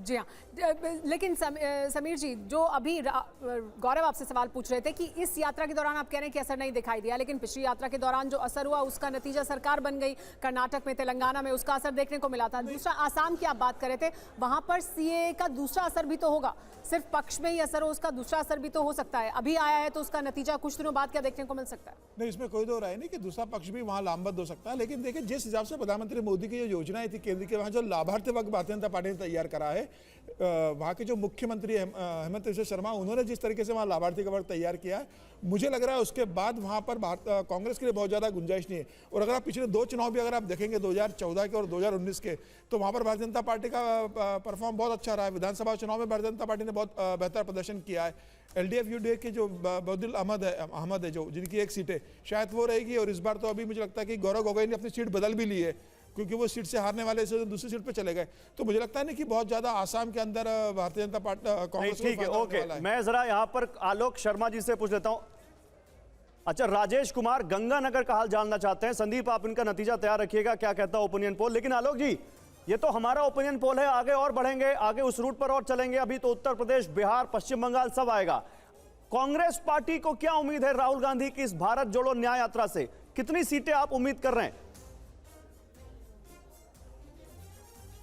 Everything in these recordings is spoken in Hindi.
जी हाँ, लेकिन समीर जी, जो अभी गौरव आपसे सवाल पूछ रहे थे कि इस यात्रा के दौरान आप कह रहे हैं कि असर नहीं दिखाई दिया, लेकिन पिछली यात्रा के दौरान जो असर हुआ उसका नतीजा सरकार बन गई। कर्नाटक में, तेलंगाना में उसका असर देखने को मिला था। दूसरा, आसाम की आप बात कर रहे थे, वहां पर सीए का दूसरा असर भी तो होगा, सिर्फ पक्ष में ही असर हो, उसका दूसरा असर भी तो हो सकता है। अभी आया है तो उसका नतीजा कुछ दिनों बाद क्या देखने को मिल सकता है? नहीं, इसमें कोई दो राय नहीं कि दूसरा पक्ष भी वहां लामबंद हो सकता है, लेकिन देखिए जिस हिसाब से प्रधानमंत्री मोदी की जो योजनाएं थी केंद्र के, वहां जो लाभार्थी वर्ग भारतीय जनता पार्टी ने तैयार करा है, वहाँ के जो मुख्यमंत्री हेमंत विश्व शर्मा, उन्होंने जिस तरीके से वहाँ लाभार्थी का वर्ग तैयार किया है, मुझे लग रहा है उसके बाद वहाँ पर कांग्रेस के लिए बहुत ज़्यादा गुंजाइश नहीं है। और अगर आप पिछले दो चुनाव भी अगर आप देखेंगे 2014 के और 2019 के, तो वहाँ पर भारतीय जनता पार्टी का परफॉर्म बहुत अच्छा रहा है। विधानसभा चुनाव में भारतीय जनता पार्टी ने बहुत बेहतर प्रदर्शन किया है। एलडीएफ यूडीएफ के जो बदिल अहमद है जो जिनकी एक सीट है, शायद वो रहेगी। और इस बार तो अभी मुझे लगता है कि गौरव गोगोई ने अपनी सीट बदल भी ली है, क्योंकि वो सीट से हारने वाले से दूसरी सीट पे चले गए। तो मुझे लगता है ना कि बहुत ज्यादा आसाम के अंदर भारतीय जनता पार्टी कांग्रेस। ठीक है, ओके, मैं जरा यहाँ पर आलोक शर्मा जी से पूछ लेता हूँ। अच्छा, राजेश कुमार गंगानगर का हाल जानना चाहते हैं। संदीप, आप इनका नतीजा तैयार रखिएगा, क्या कहता है ओपिनियन पोल। लेकिन आलोक जी, ये तो हमारा ओपिनियन पोल है, आगे और बढ़ेंगे, आगे उस रूट पर और चलेंगे। अभी तो उत्तर प्रदेश, बिहार, पश्चिम बंगाल सब आएगा। कांग्रेस पार्टी को क्या उम्मीद है राहुल गांधी की इस भारत जोड़ो न्याय यात्रा से? कितनी सीटें आप उम्मीद कर रहे हैं?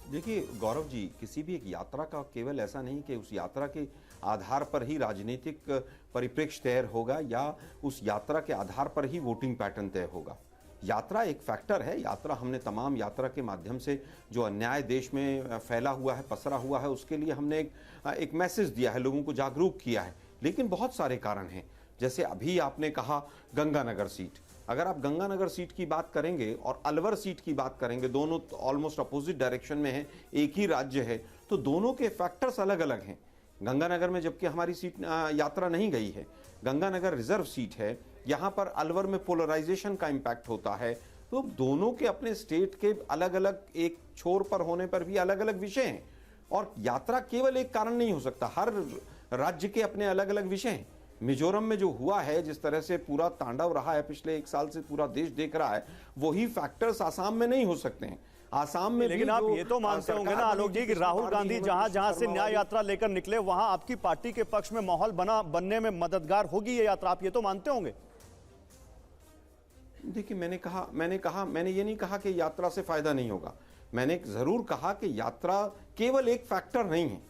देखिए गौरव जी, किसी भी एक यात्रा का केवल ऐसा नहीं कि उस यात्रा के आधार पर ही राजनीतिक परिप्रेक्ष्य तय होगा या उस यात्रा के आधार पर ही वोटिंग पैटर्न तय होगा। यात्रा एक फैक्टर है। यात्रा, हमने तमाम यात्रा के माध्यम से जो अन्याय देश में फैला हुआ है, पसरा हुआ है, उसके लिए हमने एक मैसेज दिया है, लोगों को जागरूक किया है। लेकिन बहुत सारे कारण हैं, जैसे अभी आपने कहा गंगानगर सीट। अगर आप गंगानगर सीट की बात करेंगे और अलवर सीट की बात करेंगे, दोनों ऑलमोस्ट अपोजिट डायरेक्शन में है, एक ही राज्य है, तो दोनों के फैक्टर्स अलग अलग हैं। गंगानगर में जबकि हमारी सीट यात्रा नहीं गई है, गंगानगर रिजर्व सीट है, यहाँ पर अलवर में पोलराइजेशन का इम्पैक्ट होता है। तो दोनों के अपने स्टेट के अलग अलग एक छोर पर होने पर भी अलग अलग विषय हैं। और यात्रा केवल एक कारण नहीं हो सकता, हर राज्य के अपने अलग अलग विषय हैं। मिजोरम में जो हुआ है, जिस तरह से पूरा तांडव रहा है पिछले एक साल से पूरा देश देख रहा है, वही फैक्टर्स आसाम में नहीं हो सकते हैं। आसाम में लेकिन आप ये तो मानते होंगे ना आलोक जी कि राहुल गांधी जहां से न्याय यात्रा लेकर निकले, वहां आपकी पार्टी के पक्ष में माहौल बनने में मददगार होगी ये यात्रा, आप ये तो मानते होंगे? देखिए, मैंने ये नहीं कहा कि यात्रा से फायदा नहीं होगा। मैंने जरूर कहा कि यात्रा केवल एक फैक्टर नहीं है।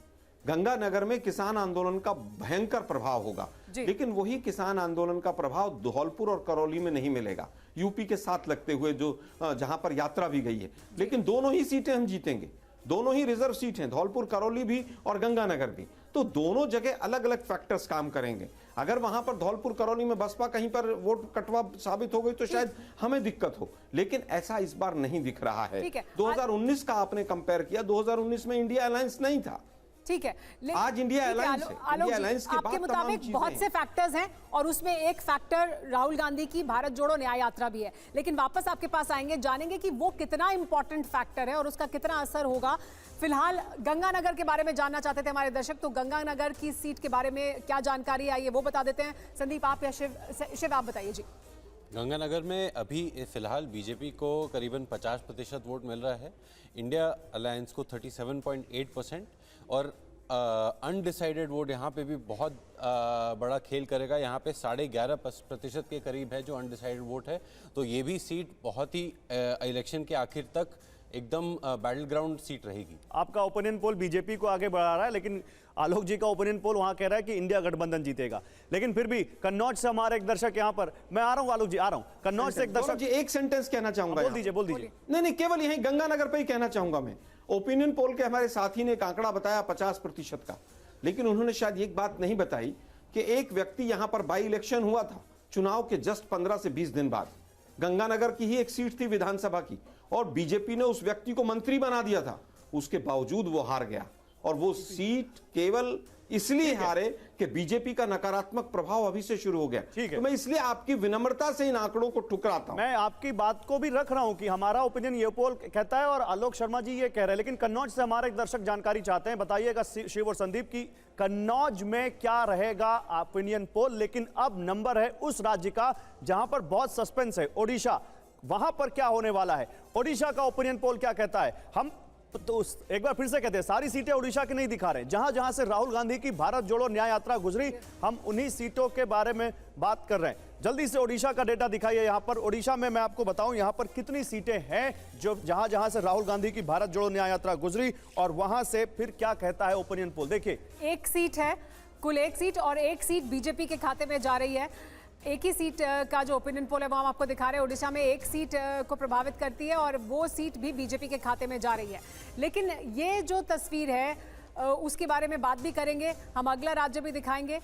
गंगानगर में किसान आंदोलन का भयंकर प्रभाव होगा, लेकिन वही किसान आंदोलन का प्रभाव धौलपुर और करौली में नहीं मिलेगा, यूपी के साथ लगते हुए जो जहां पर यात्रा भी गई है। लेकिन दोनों ही सीटें हम जीतेंगे, दोनों ही रिजर्व सीट हैं, धौलपुर, करौली भी और गंगानगर भी। तो दोनों जगह अलग अलग फैक्टर्स काम करेंगे। अगर वहां पर धौलपुर, करौली में बसपा कहीं पर वोट कटवा साबित हो गई तो शायद हमें दिक्कत हो, लेकिन ऐसा इस बार नहीं दिख रहा है। 2019 का आपने कंपेयर किया, 2019 में इंडिया अलायंस नहीं था। ठीक है, आज इंडिया अलायंस है। इंडिया अलायंस के आपके मुताबिक बहुत से फैक्टर्स हैं और उसमें एक फैक्टर राहुल गांधी की भारत जोड़ो न्याय यात्रा भी है। लेकिन वापस आपके पास आएंगे, जानेंगे कि वो कितना इंपॉर्टेंट फैक्टर है और उसका कितना असर होगा। फिलहाल गंगानगर के बारे में जानना चाहते थे हमारे दर्शक, तो गंगानगर की सीट के बारे में क्या जानकारी आई है वो बता देते हैं। संदीप, आप या शिव आप बताइए जी। गंगानगर में अभी फिलहाल बीजेपी को करीबन 50% वोट मिल रहा है, इंडिया अलायंस को 37.8% और अनडिसाइडेड वोट यहाँ पे भी बहुत बड़ा खेल करेगा। यहाँ पे 11.5% के करीब है जो अनडिसाइडेड वोट है। तो ये भी सीट बहुत ही इलेक्शन के आखिर तक एकदम बैटल ग्राउंड सीट रहेगी। आपका ओपिनियन पोल बीजेपी को आगे बढ़ा रहा है, लेकिन आलोक जी का ओपिनियन पोल वहां कह रहा है कि इंडिया गठबंधन जीतेगा। लेकिन फिर भी कन्नौज से हमारे एक दर्शक यहाँ पर, मैं आ रहा हूँ आलोक जी, आ रहा हूँ कन्नौज से एक दर्शक जी। एक सेंटेंस कहना चाहूंगा, बोल दीजिए। नहीं, केवल यही गंगानगर पे ही कहना चाहूंगा मैं। ओपिनियन पोल के हमारे साथी ने एक आंकड़ा बताया 50% का, लेकिन उन्होंने शायद एक बात नहीं बताई कि एक व्यक्ति यहां पर बाई इलेक्शन हुआ था चुनाव के जस्ट 15 से 20 दिन बाद, गंगानगर की ही एक सीट थी विधानसभा की, और बीजेपी ने उस व्यक्ति को मंत्री बना दिया था। उसके बावजूद वो हार गया, और वो सीट केवल इसलिए हारे कि बीजेपी का नकारात्मक प्रभाव अभी से शुरू हो गया। तो मैं इसलिए आपकी विनम्रता से इन आंकड़ों को ठुकराता हूं। मैं आपकी बात को भी रख रहा हूं कि हमारा ओपिनियन ये पोल कहता है और आलोक शर्मा जी ये कह रहे हैं, लेकिन कन्नौज से हमारे एक दर्शक जानकारी चाहते हैं। बताइएगा शिव और संदीप की कन्नौज में क्या रहेगा ओपिनियन पोल। लेकिन अब नंबर है उस राज्य का जहां पर बहुत सस्पेंस है, ओडिशा। वहां पर क्या होने वाला है, ओडिशा का ओपिनियन पोल क्या कहता है। हम तो एक बार फिर से कहते हैं, सारी सीटें उड़ीसा की नहीं दिखा रहे हैं। जहां जहां से राहुल गांधी की भारत जोड़ो न्याय यात्रा गुजरी, हम उन्हीं सीटों के बारे में बात कर रहे हैं। जल्दी से ओडिशा का डेटा दिखाइए। यहां पर ओडिशा में मैं आपको बताऊं यहां पर कितनी सीटें हैं जो जहां जहां से राहुल गांधी की भारत जोड़ो न्याय यात्रा गुजरी, और वहां से फिर क्या कहता है ओपिनियन पोल। देखिए, एक सीट है, कुल एक सीट, और एक सीट बीजेपी के खाते में जा रही है। एक ही सीट का जो ओपिनियन पोल है वो हम आपको दिखा रहे हैं। ओडिशा में एक सीट को प्रभावित करती है और वो सीट भी बीजेपी के खाते में जा रही है। लेकिन ये जो तस्वीर है उसके बारे में बात भी करेंगे, हम अगला राज्य भी दिखाएंगे।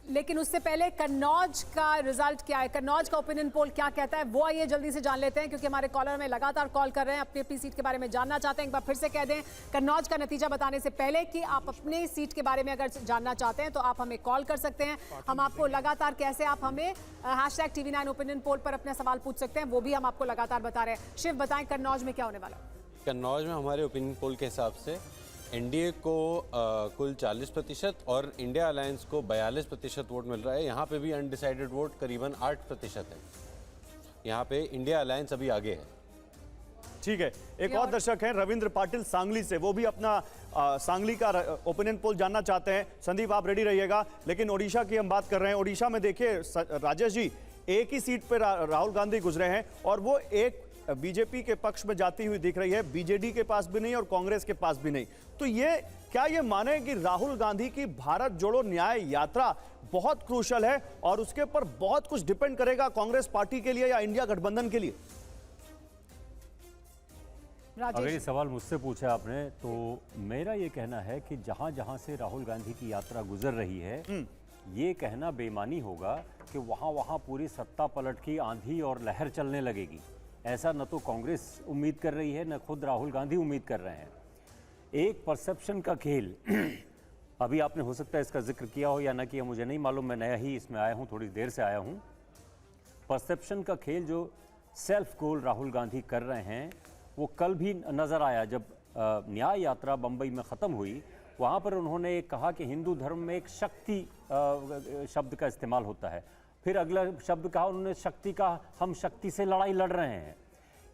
लेकिन उससे पहले कन्नौज का रिजल्ट क्या है, कन्नौज का ओपिनियन पोल क्या कहता है, वो आइए जल्दी से जान लेते हैं, क्योंकि हमारे कॉलर में लगातार कॉल कर रहे हैं, अपनी अपनी सीट के बारे में जानना चाहते हैं। एक बार फिर से कह दें, कन्नौज का नतीजा बताने से पहले कि आप अपनी सीट के बारे में अगर जानना चाहते हैं तो आप हमें कॉल कर सकते हैं। हम आपको लगातार कैसे आप हमें #TV9 ओपिनियन पोल पर अपना सवाल पूछ सकते हैं, वो भी हम आपको लगातार बता रहे हैं। शिव, बताएं कन्नौज में क्या होने वाला है? कन्नौज में हमारे ओपिनियन पोल के हिसाब से एनडीए को कुल 40% और इंडिया अलायंस को 42% वोट मिल रहा है। यहाँ पे भी अनडिसाइडेड वोट करीबन 8% है। यहाँ पे इंडिया अलायंस अभी आगे है। ठीक है, एक और दर्शक हैं रविंद्र पाटिल सांगली से, वो भी अपना सांगली का ओपिनियन पोल जानना चाहते हैं। संदीप, आप रेडी रहिएगा। लेकिन ओडिशा की हम बात कर रहे हैं। ओडिशा में देखिए राजेश जी, एक ही सीट पर राहुल गांधी गुजरे हैं और वो एक बीजेपी के पक्ष में जाती हुई दिख रही है, बीजेडी के पास भी नहीं और कांग्रेस के पास भी नहीं। तो क्या ये माने कि राहुल गांधी की भारत जोड़ो न्याय यात्रा बहुत क्रूशल है और उसके ऊपर बहुत कुछ डिपेंड करेगा कांग्रेस पार्टी के लिए या इंडिया गठबंधन के लिए? अगर ये सवाल मुझसे पूछा आपने तो मेरा ये कहना है कि जहां जहां से राहुल गांधी की यात्रा गुजर रही है, ये कहना बेईमानी होगा कि वहां वहां पूरी सत्ता पलट की आंधी और लहर चलने लगेगी। ऐसा न तो कांग्रेस उम्मीद कर रही है, न खुद राहुल गांधी उम्मीद कर रहे हैं। एक परसेप्शन का खेल अभी आपने हो सकता है इसका जिक्र किया हो या ना किया, मुझे नहीं मालूम, मैं नया ही इसमें आया हूं, थोड़ी देर से आया हूं। परसेप्शन का खेल जो सेल्फ गोल राहुल गांधी कर रहे हैं वो कल भी नज़र आया जब न्याय यात्रा बम्बई में ख़त्म हुई। वहाँ पर उन्होंने कहा कि हिंदू धर्म में एक शक्ति शब्द का इस्तेमाल होता है। फिर अगला शब्द कहा उन्होंने शक्ति का, हम शक्ति से लड़ाई लड़ रहे हैं।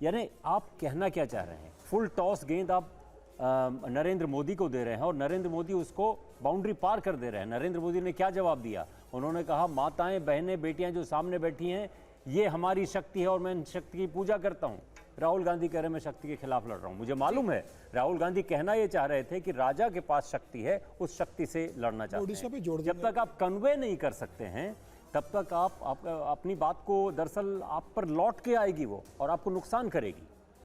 यानी आप कहना क्या चाह रहे हैं? फुल टॉस गेंद आप नरेंद्र मोदी को दे रहे हैं और नरेंद्र मोदी उसको बाउंड्री पार कर दे रहे हैं। नरेंद्र मोदी ने क्या जवाब दिया? उन्होंने कहा माताएं, बहनें, बेटियां जो सामने बैठी हैं ये हमारी शक्ति है और मैं इन शक्ति की पूजा करता हूं। राहुल गांधी कह रहे मैं शक्ति के खिलाफ लड़ रहा हूं। मुझे मालूम है राहुल गांधी कहना ये चाह रहे थे कि राजा के पास शक्ति है, उस शक्ति से लड़ना चाहते हैं। जब तक आप कन्वे नहीं कर सकते हैं तब तक आप अपनी बात को दरअसल आप पर लौट के आएगी वो और आपको नुकसान करेगी।